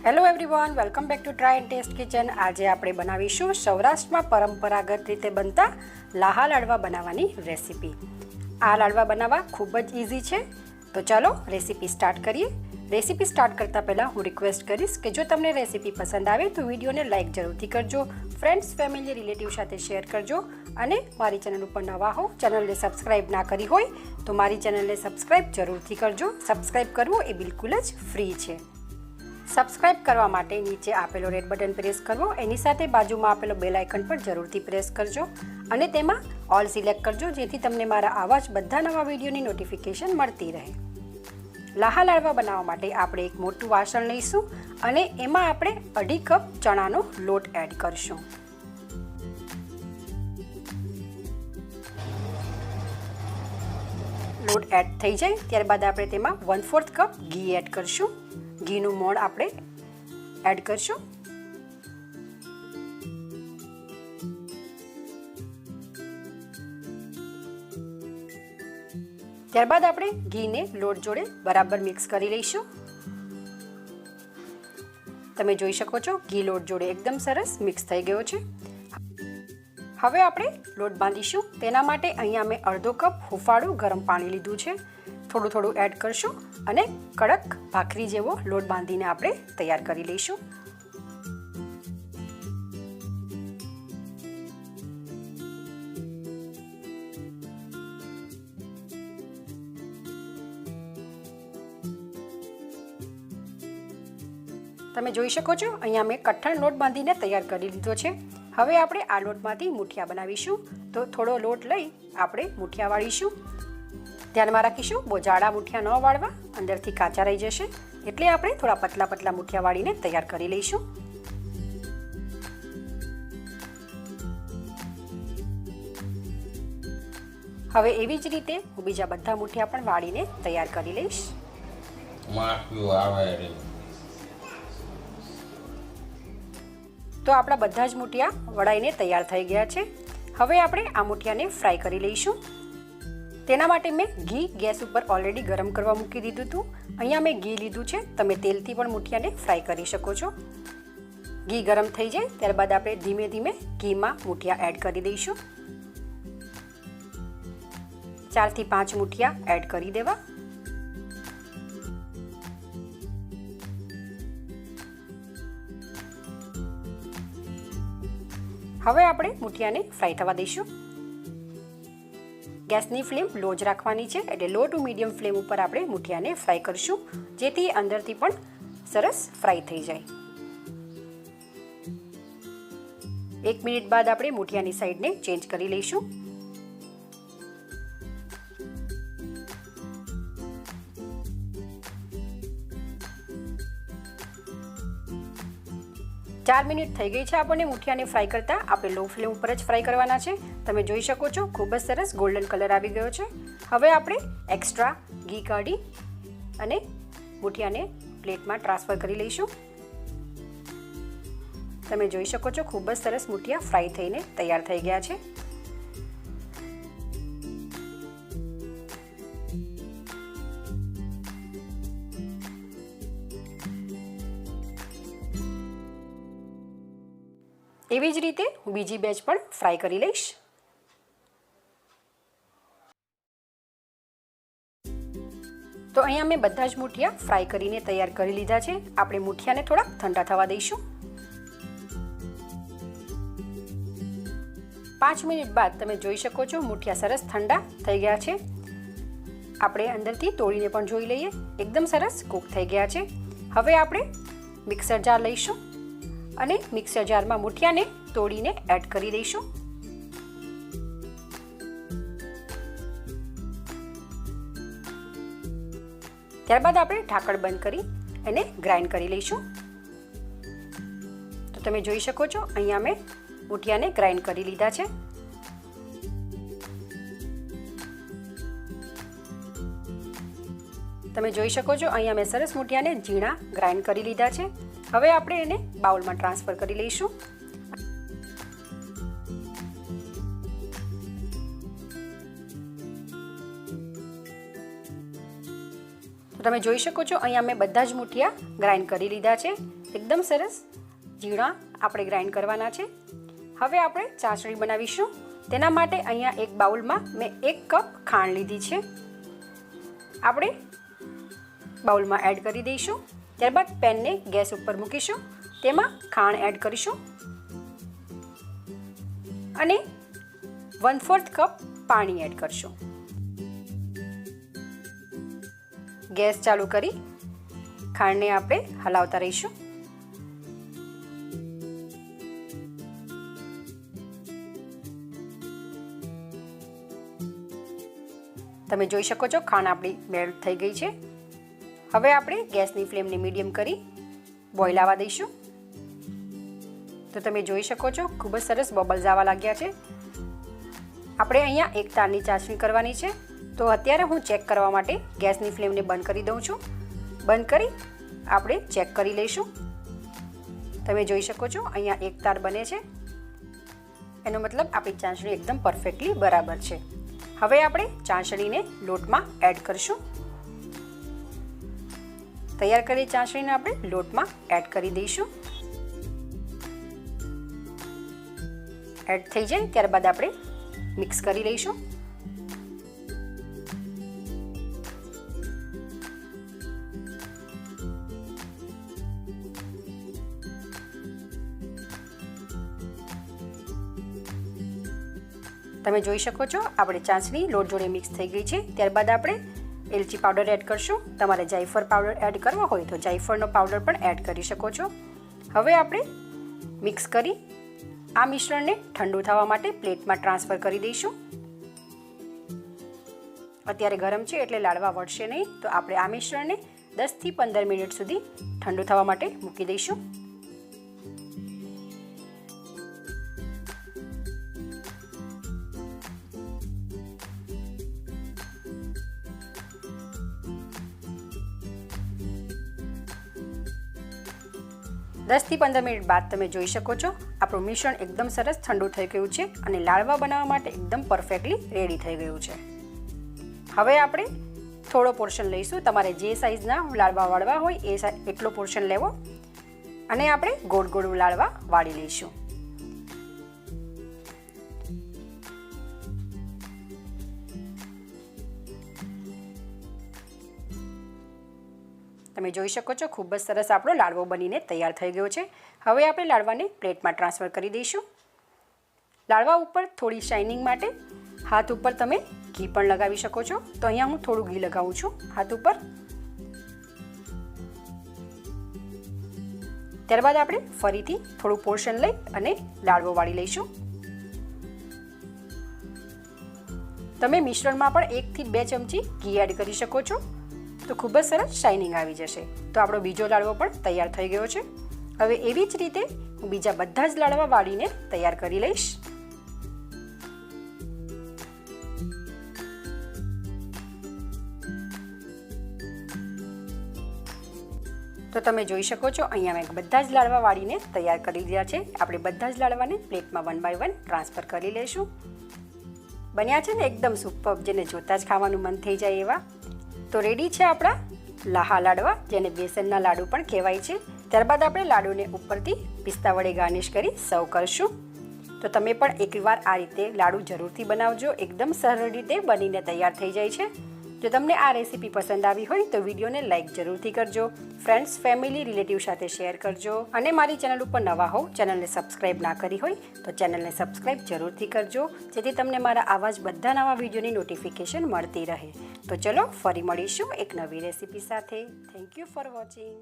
Hello everyone, welcome back to try and test kitchen. આજે આપણે બનાવીશું સૌરાષ્ટ્રમાં પરંપરાગત રીતે બનતા લાહા લાડવા બનાવવાની રેસીપી। આ લાડવા બનાવવા ખૂબ જ ઇઝી છે, તો ચાલો રેસીપી સ્ટાર્ટ કરીએ। રેસીપી સ્ટાર્ટ કરતાં પહેલાં હું રિક્વેસ્ટ કરીશ કે જો તમને રેસીપી પસંદ આવે તો વિડીયોને લાઇક જરૂરથી કરજો, ફ્રેન્ડ્સ, ફેમિલી, રિલેટિવ સાથે શેર કરજો અને મારી ચેનલ ઉપર નવા હો, ચેનલને સબસ્ક્રાઈબ ના કરી હોય તો મારી ચેનલને સબસ્ક્રાઈબ જરૂરથી કરજો। સબસ્ક્રાઈબ કરવું એ બિલકુલ જ ફ્રી છે। સબસ્ક્રાઇબ કરવા માટે નીચે આપેલો રેડ બટન પ્રેસ કરવો, એની સાથે બાજુમાં આપેલો બેલ આઇકન પર જરૂરથી પ્રેસ કરજો અને તેમાં ઓલ સિલેક્ટ કરજો, જેથી તમને મારા આવા જ બધા નવા વિડીયોની નોટિફિકેશન મળતી રહે। લાહા લાડવા બનાવવા માટે આપણે એક મોટું વાસણ લઈશું અને એમાં આપણે 2.5 કપ ચણાનો લોટ એડ કરશું। લોટ એડ થઈ જાય ત્યારબાદ આપણે તેમાં 1/4 કપ ઘી એડ કરશું। ઘીનું મોણ આપણે એડ કરશું। ત્યારબાદ આપણે ઘીને લોટ જોડે બરાબર મિક્સ કરી લઈશું। તમે જોઈ શકો છો ઘી લોટ જોડે એકદમ સરસ મિક્સ થઈ ગયો છે। હવે આપણે લોટ બાંધીશું। તેના માટે અહીંયા મેં 1/2 કપ હુંફાળું ગરમ પાણી લીધું છે। થોડું થોડું એડ કરશું અને કડક ભાખરી જેવો લોટ બાંધીને આપણે તૈયાર કરી લઈશું। તમે જોઈ શકો છો અહીંયા મેં કઠણ લોટ બાંધીને તૈયાર કરી લીધો છે। હવે આપણે આ લોટમાંથી મુઠિયા બનાવીશું, તો થોડો લોટ લઈ આપણે મુઠિયા વાળીશું। ધ્યાનમાં રાખીશું બહુ જાડા મુઠિયા ન વાળવા, અંદરથી કાચા રહી જશે, એટલે આપણે થોડા પતલા પતલા મુઠિયા વાળીને તૈયાર કરી લઈશું। હવે એવી જ રીતે હું બીજા બધા મુઠિયા પણ વાળીને તૈયાર કરી લઈશ। તો આપણા બધા જ મુઠિયા વળાઈને તૈયાર થઈ ગયા છે। હવે આપણે આ મુઠિયાને ફ્રાય કરી લઈશું। તેના માટે મેં ઘી ગેસ ઉપર ઓલરેડી ગરમ કરવા મૂકી દીધું હતું। અહીંયા મેં ઘી લીધું છે, તમે તેલથી પણ મુઠિયાને ફ્રાય કરી શકો છો। ઘી ગરમ થઈ જાય ત્યારબાદ આપણે ધીમે ધીમે ઘીમાં મુઠિયા એડ કરી દઈશું। 4 થી 5 મુઠિયા એડ કરી દેવા। હવે આપણે મુઠિયાને ફ્રાય થવા દઈશું। ગેસની ફ્લેમ લો જ રાખવાની છે, એટલે લો ટુ મીડિયમ ફ્લેમ ઉપર આપણે મુઠિયાને ફ્રાય કરશું, જેથી અંદરથી પણ સરસ ફ્રાય થઈ જાય। 1 મિનિટ બાદ આપણે મુઠિયાની સાઈડને ચેન્જ કરી લઈશું। ચાર મિનિટ થઈ ગઈ છે આપણને મુઠિયાને ફ્રાય કરતા। આપણે લો ફ્લેમ ઉપર જ ફ્રાય કરવાના છે। તમે જોઈ શકો છો ખૂબ જ સરસ ગોલ્ડન કલર આવી ગયો છે। હવે આપણે એક્સ્ટ્રા ઘી કાઢી અને મુઠિયાને પ્લેટમાં ટ્રાન્સફર કરી લઈશું। તમે જોઈ શકો છો ખૂબ જ સરસ મુઠિયા ફ્રાય થઈને તૈયાર થઈ ગયા છે। એવી જ રીતે હું બીજી બેચ પણ ફ્રાય કરી લઈશ। તો અહીંયા મેં બધા જ મુઠિયા ફ્રાય કરીને તૈયાર કરી લીધા છે। આપણે મુઠિયાને થોડા ઠંડા થવા દઈશું। 5 મિનિટ બાદ તમે જોઈ શકો છો મુઠિયા સરસ ઠંડા થઈ ગયા છે। આપણે અંદરથી તોડીને પણ જોઈ લઈએ, એકદમ સરસ કૂક થઈ ગયા છે। હવે આપણે મિક્સર જાર લઈશું અને મિક્સર જારમાં મુઠિયાને તોડીને એડ કરી દઈશું। ત્યારબાદ આપણે ઢાંકણ બંધ કરી એને ગ્રાઇન્ડ કરી લઈશું। તો તમે જોઈ શકો છો અહીંયા મેં મુઠિયાને ગ્રાઇન્ડ કરી લીધા છે। તમે જોઈ શકો છો અહીંયા મેં સરસ મુઠિયાને ઝીણા ગ્રાઇન્ડ કરી લીધા છે। હવે આપણે એને બાઉલમાં ટ્રાન્સફર કરી લઈશું। તમે જોઈ શકો છો અહીંયા મેં બધા જ મુઠિયા ગ્રાઇન્ડ કરી લીધા છે. એકદમ સરસ ઝીણા આપણે ગ્રાઇન્ડ કરવાના છે. હવે આપણે ચાસણી બનાવીશું. તેના માટે અહીંયા એક બાઉલમાં મેં 1 કપ ખાંડ લીધી છે. આપણે બાઉલમાં એડ કરી દઈશું. ત્યારબાદ પેનને ગેસ ઉપર મૂકીશું. તેમાં ખાંડ એડ કરીશું અને 1/4 કપ પાણી એડ કરશું. ગેસ ચાલુ કરી ખાંડને આપણે હલાવતા રહીશું. તમે જોઈ શકો છો ખાંડ આપણી મેલ્ટ થઈ ગઈ છે. હવે આપણે ગેસની ફ્લેમને મીડિયમ કરી બોઇલ આવવા દઈશું. તો તમે જોઈ શકો છો ખૂબ જ સરસ બબલ્સ આવવા લાગ્યા છે. આપણે અહીંયા એક તારની ચાસણી કરવાની છે. તો અત્યારે હું ચેક કરવા માટે ગેસની ફ્લેમને બંધ કરી દઉં છું. બંધ કરી આપણે ચેક કરી લઈશું. તમે જોઈ શકો છો અહીંયા એક તાર બને છે. એનો મતલબ આપણી ચાસણી એકદમ પરફેક્ટલી બરાબર છે. હવે આપણે ચાસણીને લોટમાં એડ કરીશું. તૈયાર કરેલી ચાસણીને આપણે લોટમાં એડ કરી દઈશું. એડ થઈ જાય ત્યારબાદ આપણે મિક્સ કરી લઈશું. તમે જોઈ શકો છો આપણે ચાસણી લોટ જોડે મિક્સ થઈ ગઈ છે. ત્યારબાદ આપણે એલચી પાવડર એડ કરશું. તમારે જાયફળ પાવડર એડ કરવો હોય તો જાયફળનો પાવડર પણ એડ કરી શકો છો. હવે આપણે મિક્સ કરી આ મિશ્રણને ઠંડુ થવા માટે પ્લેટમાં ટ્રાન્સફર કરી દઈશું. અત્યારે ગરમ છે એટલે લાડવા વળશે નહીં. તો આપણે આ મિશ્રણને 10 થી 15 મિનિટ સુધી ઠંડુ થવા માટે મૂકી દઈશું. દસ થી 15 મિનિટ બાદ તમે જોઈ શકો છો આપણું મિશ્રણ એકદમ સરસ ઠંડુ થઈ ગયું છે અને લાડવા બનાવવા માટે એકદમ પરફેક્ટલી રેડી થઈ ગયું છે. હવે આપણે થોડો પોર્શન લઈશું. તમારે જે સાઈઝના લાડવા વાળવા હોય એટલો પોર્શન લેવો અને આપણે ગોળ ગોળ લાડવા વાળી લઈશું. તમે જોઈ શકો છો ખૂબ જ સરસ આપણો લાડવો બનીને તૈયાર થઈ ગયો છે. હવે આપણે લાડવાને પ્લેટમાં ટ્રાન્સફર કરી દઈશું. લાડવા ઉપર થોડી શાઇનિંગ માટે હાથ ઉપર તમે ઘી પણ લગાવી શકો છો. તો અહીંયા હું થોડું ઘી લગાવું છું હાથ ઉપર. ત્યારબાદ આપણે ફરીથી થોડું પોર્શન લઈ અને લાડવો વાળી લઈશું. તમે મિશ્રણમાં પણ 1 થી 2 ચમચી ઘી એડ કરી શકો છો. તો ખૂબ જ સરસ શાઇનિંગ આવી જશે. તો આપણો બીજો લાડવો પણ તૈયાર થઈ ગયો છે. હવે એવી જ રીતે હું બીજા બધા જ લાડવા વાળીને તૈયાર કરી લઈશ. તો તમે જોઈ શકો છો અહીંયા મેં બધા જ લાડવા વાળીને તૈયાર કરી દીધા છે. આપણે બધા જ લાડવાને પ્લેટમાં 1 બાય 1 ટ્રાન્સફર કરી લઈશું. બન્યા છે ને એકદમ સુપર, જેને જોતા જ ખાવાનું મન થઈ જાય એવા. તો રેડી છે આપણા લાહા લાડવા, જેને બેસનના લાડુ પણ કહેવાય છે. ત્યારબાદ આપણે લાડુને ઉપરથી પિસ્તા વડે ગાર્નિશ કરી સર્વ કરશું. તો તમે પણ એકવાર આ રીતે લાડુ જરૂરથી બનાવજો. એકદમ સરળ રીતે બનીને તૈયાર થઈ જાય છે. જો તમને આ રેસીપી પસંદ આવી હોય તો વિડીયોને લાઇક જરૂરથી કરજો. ફ્રેન્ડ્સ, ફેમિલી, રિલેટિવ સાથે શેર કરજો. અને મારી ચેનલ ઉપર નવા હોવ, ચેનલને સબસ્ક્રાઈબ ના કરી હોય તો ચેનલને સબસ્ક્રાઈબ જરૂરથી કરજો, જેથી તમને મારા આવા જ બધા નવા વિડીયોની નોટિફિકેશન મળતી રહે. તો ચલો ફરી મળીશું એક નવી રેસીપી સાથે. Thank you for watching.